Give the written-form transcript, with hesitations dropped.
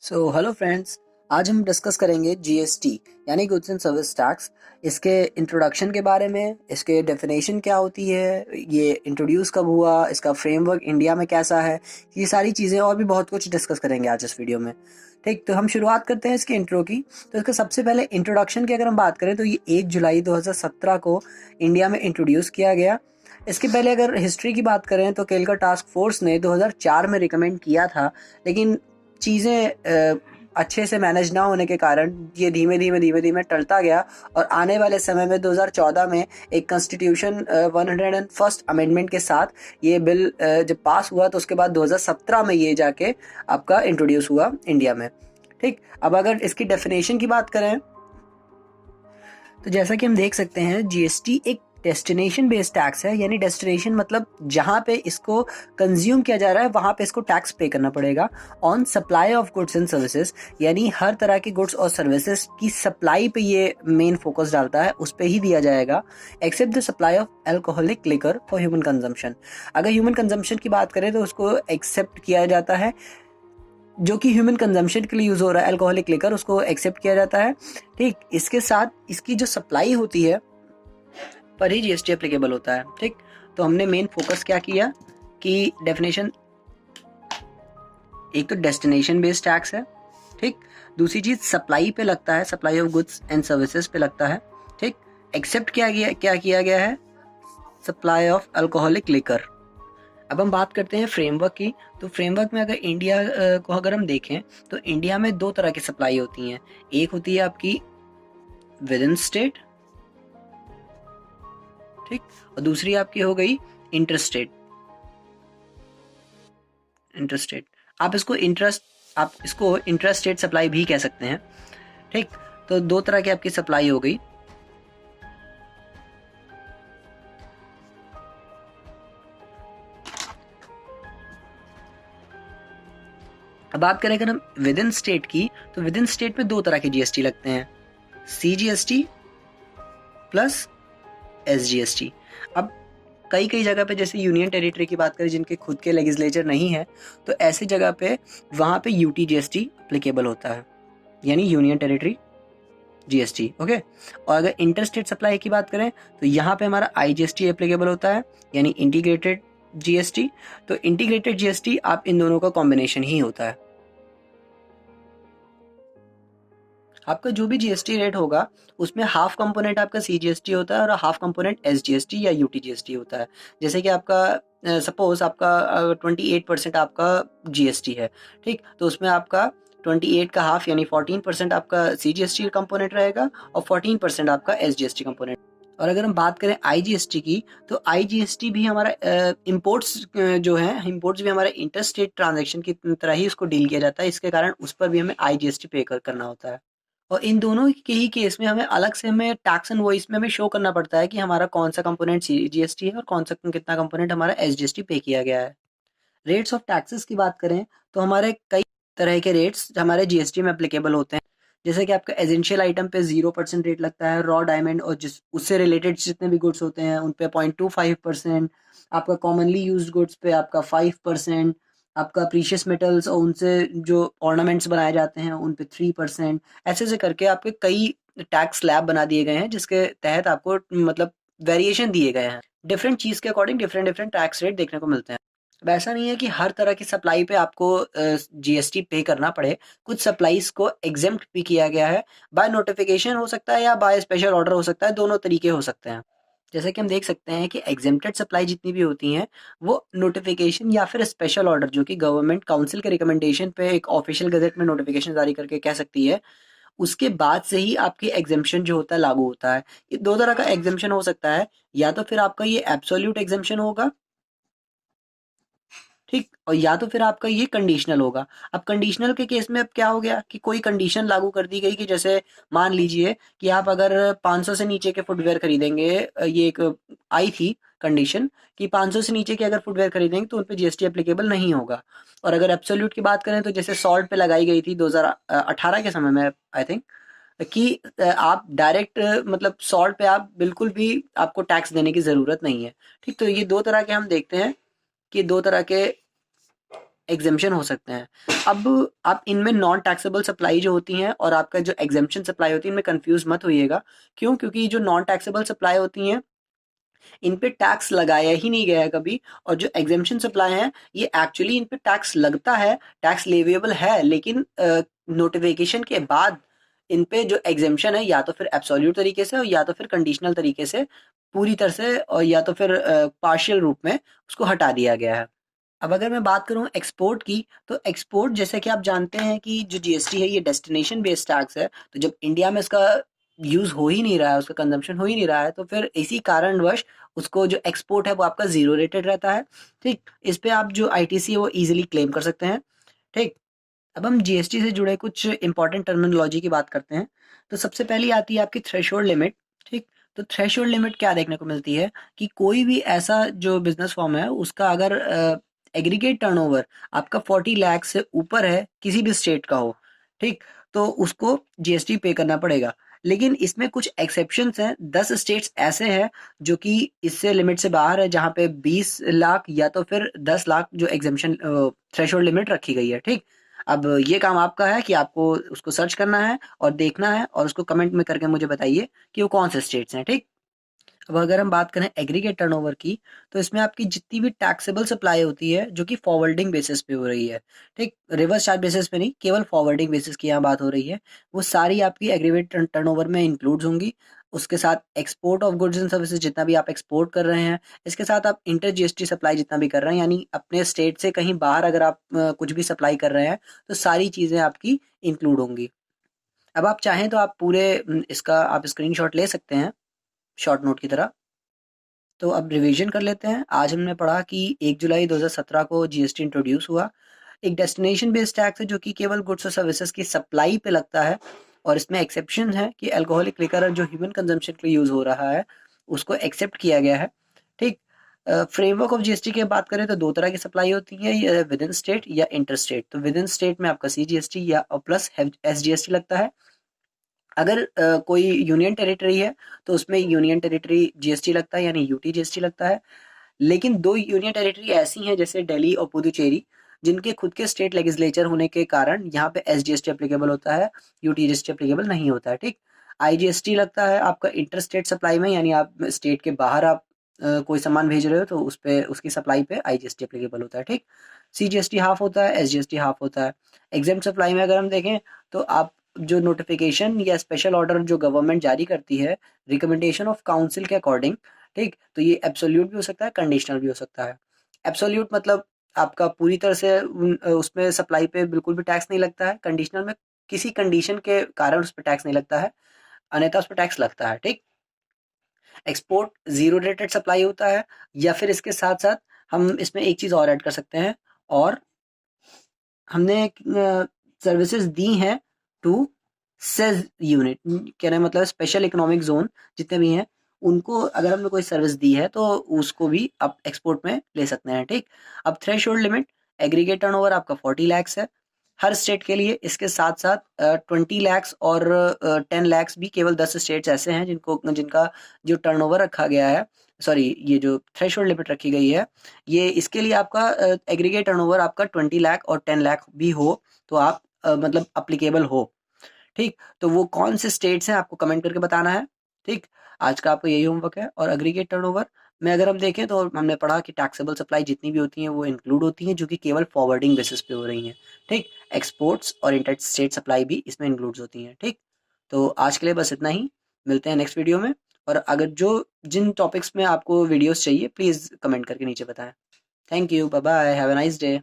Hello friends. आज हम discuss करेंगे जीएसटी यानी गुड्स एंड सर्विस टैक्स। इसके इंट्रोडक्शन के बारे में, इसके डेफिनेशन क्या होती है, ये इंट्रोड्यूस कब हुआ, इसका फ्रेमवर्क इंडिया में कैसा है, ये सारी चीज़ें और भी बहुत कुछ डिस्कस करेंगे आज इस वीडियो में। ठीक, तो हम शुरुआत करते हैं इसके इंट्रो की। तो इसका सबसे पहले इंट्रोडक्शन की अगर हम बात करें तो ये 1 जुलाई 2017 को इंडिया में इंट्रोड्यूस किया गया। इसके पहले अगर हिस्ट्री की बात करें तो केलका टास्क फोर्स ने 2004 में रिकमेंड किया था, लेकिन चीज़ें अच्छे से मैनेज ना होने के कारण ये धीमे धीमे टलता गया और आने वाले समय में 2014 में एक कॉन्स्टिट्यूशन 101st अमेंडमेंट के साथ ये बिल जब पास हुआ तो उसके बाद 2017 में ये जाके आपका इंट्रोड्यूस हुआ इंडिया में। ठीक, अब अगर इसकी डेफिनेशन की बात करें तो जैसा कि हम देख सकते हैं जीएसटी एक डेस्टिनेशन बेस्ड टैक्स है, यानी डेस्टिनेशन मतलब जहाँ पे इसको कंज्यूम किया जा रहा है वहाँ पे इसको टैक्स पे करना पड़ेगा। On supply of goods and services, यानी हर तरह के गुड्स और सर्विसेज की सप्लाई पे ये मेन फोकस डालता है, उस पे ही दिया जाएगा। Except the supply of alcoholic liquor for human consumption. अगर ह्यूमन कंजम्पशन की बात करें तो उसको एक्सेप्ट किया जाता है, जो कि ह्यूमन कंजम्पशन के लिए यूज हो रहा है अल्कोहलिक लिकर, उसको एक्सेप्ट किया जाता है। ठीक, इसके साथ इसकी जो सप्लाई होती है पर ही जीएसटी एप्लीकेबल होता है। ठीक, तो हमने मेन फोकस क्या किया कि डेफिनेशन, एक तो डेस्टिनेशन बेस्ड टैक्स है। ठीक, दूसरी चीज सप्लाई पे लगता है, supply of goods and services पे लगता है। ठीक, एक्सेप्ट क्या किया गया है, सप्लाई ऑफ अल्कोहलिक लिकर। अब हम बात करते हैं फ्रेमवर्क की। तो फ्रेमवर्क में अगर इंडिया को अगर हम देखें तो इंडिया में दो तरह की सप्लाई होती हैं। एक होती है आपकी विद इन स्टेट, ठीक, और दूसरी आपकी हो गई इंटरस्टेट। इंटरस्टेट आप इसको इंटरस्टेट सप्लाई भी कह सकते हैं। ठीक, तो दो तरह की आपकी सप्लाई हो गई। अब बात करें अगर हम विद इन स्टेट की, तो विद इन स्टेट में दो तरह के जीएसटी लगते हैं, सीजीएसटी प्लस एसजीएसटी। अब कई जगह पे, जैसे यूनियन टेरिटरी की बात करें जिनके खुद के लेजिस्लेचर नहीं है, तो ऐसी जगह पे वहां पे यूटीजीएसटी एप्लीकेबल होता है, यानी यूनियन टेरिटरी जीएसटी। ओके, और अगर इंटर स्टेट सप्लाई की बात करें तो यहाँ पे हमारा आईजीएसटी एप्लीकेबल होता है, यानी इंटीग्रेटेड जीएसटी। तो इंटीग्रेटेड जीएसटी आप इन दोनों का कॉम्बिनेशन ही होता है। आपका जो भी जीएसटी रेट होगा उसमें हाफ कंपोनेंट आपका सीजीएसटी होता है और हाफ कंपोनेंट एसजीएसटी या यूटीजीएसटी होता है। जैसे कि आपका सपोज आपका 28% आपका जीएसटी है, ठीक, तो उसमें आपका 28 का हाफ यानी 14% आपका सीजीएसटी कंपोनेंट रहेगा और 14% आपका एसजीएसटी कंपोनेंट। और अगर हम बात करें आईजीएसटी की, तो आईजीएसटी भी हमारा इम्पोर्ट्स जो है, इम्पोर्ट्स भी हमारा इंटर स्टेट ट्रांजेक्शन की तरह ही उसको डील किया जाता है, इसके कारण उस पर भी हमें आईजीएसटी पे करना होता है। और इन दोनों के ही केस में हमें अलग से हमें टैक्स इनवॉइस में हमें शो करना पड़ता है कि हमारा कौन सा कंपोनेंट जीएसटी है और कौन सा कितना कंपोनेंट हमारा एसजीएसटी पे किया गया है। रेट्स ऑफ टैक्सेस की बात करें तो हमारे कई तरह के रेट्स हमारे जीएसटी में एप्लीकेबल होते हैं। जैसे कि आपका एसेंशियल आइटम पे 0% रेट लगता है, रॉ डायमंड और जिस उससे रिलेटेड जितने भी गुड्स होते हैं उन पे 0.25%, आपका कॉमनली यूज्ड गुड्स पे आपका 5%, आपका प्रीशियस मेटल्स और उनसे जो ऑर्नामेंट्स बनाए जाते हैं उन पे 3%। ऐसे ऐसे करके आपके कई टैक्स स्लैब बना दिए गए हैं जिसके तहत आपको मतलब वेरिएशन दिए गए हैं। डिफरेंट चीज़ के according different different tax rate देखने को मिलते हैं। अब ऐसा नहीं है कि हर तरह की सप्लाई पे आपको जीएसटी पे करना पड़े। कुछ सप्लाईज को एग्जेम्प्ट भी किया गया है, बाय नोटिफिकेशन हो सकता है या बाय स्पेशल ऑर्डर हो सकता है, दोनों तरीके हो सकते हैं। जैसे कि हम देख सकते हैं कि एग्जेम्प्टेड सप्लाई जितनी भी होती हैं वो नोटिफिकेशन या फिर स्पेशल ऑर्डर, जो कि गवर्नमेंट काउंसिल के रिकमेंडेशन पे एक ऑफिशियल गजट में नोटिफिकेशन जारी करके कह सकती है, उसके बाद से ही आपकी एग्जेम्पशन जो होता है लागू होता है। ये दो तरह का एग्जेम्पशन हो सकता है, या तो फिर आपका ये एब्सोल्यूट एग्जेम्पशन होगा, ठीक, और या तो फिर आपका ये कंडीशनल होगा। अब कंडीशनल के केस में अब क्या हो गया कि कोई कंडीशन लागू कर दी गई कि जैसे मान लीजिए कि आप अगर 500 से नीचे के फुटवेयर खरीदेंगे, ये एक आई थी कंडीशन कि 500 से नीचे के अगर फुटवेयर खरीदेंगे तो उन पे जीएसटी एप्लीकेबल नहीं होगा। और अगर एब्सोल्यूट की बात करें तो जैसे सॉल्ट पे लगाई गई थी 2018 के समय में, आई थिंक, कि आप डायरेक्ट मतलब सॉल्ट पे आप बिल्कुल भी आपको टैक्स देने की ज़रूरत नहीं है। ठीक, तो ये दो तरह के हम देखते हैं कि दो तरह के एग्जेम्पशन हो सकते हैं। अब आप इनमें नॉन टैक्सेबल सप्लाई जो होती हैं और आपका जो एग्जेम्पशन सप्लाई होती है, इनमें कंफ्यूज मत होइएगा। क्यों? क्योंकि जो नॉन टैक्सेबल सप्लाई होती हैं इन पे टैक्स लगाया ही नहीं गया है कभी, और जो एग्जेम्पशन सप्लाई है ये एक्चुअली इन पे टैक्स लगता है, टैक्स लेवेबल है, लेकिन नोटिफिकेशन के बाद इन पे जो एग्जेम्पशन है या तो फिर एब्सोल्यूट तरीके से और या तो फिर कंडीशनल तरीके से पूरी तरह से और या तो फिर पार्शियल रूप में उसको हटा दिया गया है। अब अगर मैं बात करूं एक्सपोर्ट की, तो एक्सपोर्ट जैसे कि आप जानते हैं कि जो जीएसटी है ये डेस्टिनेशन बेस्ड टैक्स है, तो जब इंडिया में इसका यूज हो ही नहीं रहा है, उसका कंजम्पशन हो ही नहीं रहा है, तो फिर इसी कारणवश उसको जो एक्सपोर्ट है वो आपका जीरो रेटेड रहता है। ठीक, इस पे आप जो आईटीसी है वो इजीली क्लेम कर सकते हैं। ठीक, अब हम जीएसटी से जुड़े कुछ इंपॉर्टेंट टर्मिनोलॉजी की बात करते हैं। तो सबसे पहली आती है आपकी थ्रेशोल्ड लिमिट। ठीक, तो थ्रेशोल्ड लिमिट क्या देखने को मिलती है कि कोई भी ऐसा जो बिजनेस फॉर्म है उसका अगर एग्रीगेट टर्नओवर आपका 40 लाख से ऊपर है, किसी भी स्टेट का हो, ठीक, तो उसको जीएसटी पे करना पड़ेगा। लेकिन इसमें कुछ एक्सेप्शंस हैं, 10 स्टेट्स ऐसे हैं जो कि इससे लिमिट से बाहर है, जहाँ पे 20 लाख या तो फिर 10 लाख जो एग्जेम्पशन थ्रेशोल्ड लिमिट रखी गई है। ठीक, अब ये काम आपका है कि आपको उसको सर्च करना है और देखना है और उसको कमेंट में करके मुझे बताइए कि वो कौन से स्टेट्स हैं। ठीक, अब अगर हम बात करें एग्रीगेट टर्नओवर की, तो इसमें आपकी जितनी भी टैक्सेबल सप्लाई होती है जो कि फॉरवर्डिंग बेसिस पे हो रही है, ठीक, रिवर्स चार्ज बेसिस पे नहीं, केवल फॉरवर्डिंग बेसिस की यहाँ बात हो रही है, वो सारी आपकी एग्रीगेट टर्नओवर में इंक्लूड होंगी। उसके साथ export of goods and services जितना भी आप एक्सपोर्ट कर रहे हैं, इसके साथ आप इंटर जीएसटी सप्लाई जितना भी कर रहे हैं, यानी अपने स्टेट से कहीं बाहर अगर आप कुछ भी सप्लाई कर रहे हैं, तो सारी चीज़ें आपकी इंक्लूड होंगी। अब आप चाहें तो आप पूरे इसका आप स्क्रीनशॉट ले सकते हैं शॉर्ट नोट की तरह। तो अब रिवीजन कर लेते हैं। आज हमने पढ़ा कि 1 जुलाई 2017 को जीएसटी इंट्रोड्यूस हुआ। एक डेस्टिनेशन बेस्ड टैक्स है जो कि केवल गुड्स और सर्विसेज की सप्लाई पे लगता है, और इसमें एक्सेप्शन है कि अल्कोहलिक लिकर जो ह्यूमन कंजम्पशन के लिए यूज हो रहा है उसको एक्सेप्ट किया गया है। ठीक, फ्रेमवर्क ऑफ जीएसटी की बात करें तो दो तरह की सप्लाई होती है, विद इन स्टेट या इंटर स्टेट। तो विद इन स्टेट में आपका सीजीएसटी या प्लस एसजीएसटी लगता है। अगर कोई यूनियन टेरिटरी है तो उसमें यूनियन टेरिटरी जीएसटी लगता है, यानी यूटी जीएसटी लगता है। लेकिन दो यूनियन टेरिटरी ऐसी हैं जैसे दिल्ली और पुदुचेरी, जिनके खुद के स्टेट लेजिस्लेचर होने के कारण यहाँ पे एसजीएसटी एप्लीकेबल होता है, यूटी जीएसटी एप्लीकेबल नहीं होता है। ठीक, आईजीएसटी लगता है आपका इंटर स्टेट सप्लाई में, यानी आप स्टेट के बाहर आप कोई सामान भेज रहे हो तो उस पे उसकी सप्लाई पे आईजीएसटी एप्लीकेबल होता है। ठीक, सीजीएसटी हाफ होता है, एसजीएसटी हाफ होता है। एग्जाम सप्लाई में अगर हम देखें तो आप जो नोटिफिकेशन या स्पेशल ऑर्डर जो गवर्नमेंट जारी करती है रिकमेंडेशन ऑफ काउंसिल के अकॉर्डिंग, ठीक, तो ये एब्सोल्यूट भी हो सकता है, कंडीशनल भी हो सकता है। एब्सोल्यूट मतलब आपका पूरी तरह से उसमें सप्लाई पे बिल्कुल भी टैक्स नहीं लगता है। कंडीशनल में किसी कंडीशन के कारण उस पर टैक्स नहीं लगता है, अन्यथा उस पर टैक्स लगता है। ठीक, एक्सपोर्ट जीरो रेटेड सप्लाई होता है, या फिर इसके साथ साथ हम इसमें एक चीज़ और ऐड कर सकते हैं, और हमने सर्विसेज दी हैं टू सेज यूनिट, कहने का मतलब स्पेशल इकोनॉमिक जोन जितने भी हैं उनको अगर हमने कोई सर्विस दी है तो उसको भी आप एक्सपोर्ट में ले सकते हैं। ठीक, अब threshold limit aggregate turnover आपका 40 लैक्स है हर स्टेट के लिए। इसके साथ साथ 20 लैक्स और 10 लैक्स भी केवल 10 स्टेट्स ऐसे हैं जिनको जिनका जो टर्नओवर रखा गया है, सॉरी ये जो थ्रेशोल्ड लिमिट रखी गई है, ये इसके लिए आपका एग्रीगेट टर्नओवर आपका 20 लाख और 10 लाख भी हो तो आप मतलब अप्लीकेबल हो। ठीक, तो वो कौन से स्टेट्स हैं आपको कमेंट करके बताना है। ठीक, आज का आपको यही होमवर्क है। और एग्रीगेट टर्नओवर में अगर हम देखें तो हमने पढ़ा कि टैक्सेबल सप्लाई जितनी भी होती हैं वो इंक्लूड होती हैं जो कि केवल फॉरवर्डिंग बेसिस पे हो रही हैं। ठीक, एक्सपोर्ट्स और इंटर स्टेट सप्लाई भी इसमें इंक्लूड होती हैं। ठीक, तो आज के लिए बस इतना ही, मिलते हैं नेक्स्ट वीडियो में। और अगर जो जिन टॉपिक्स में आपको वीडियोस चाहिए प्लीज़ कमेंट करके नीचे बताएं। Thank you, bye bye, have a nice day.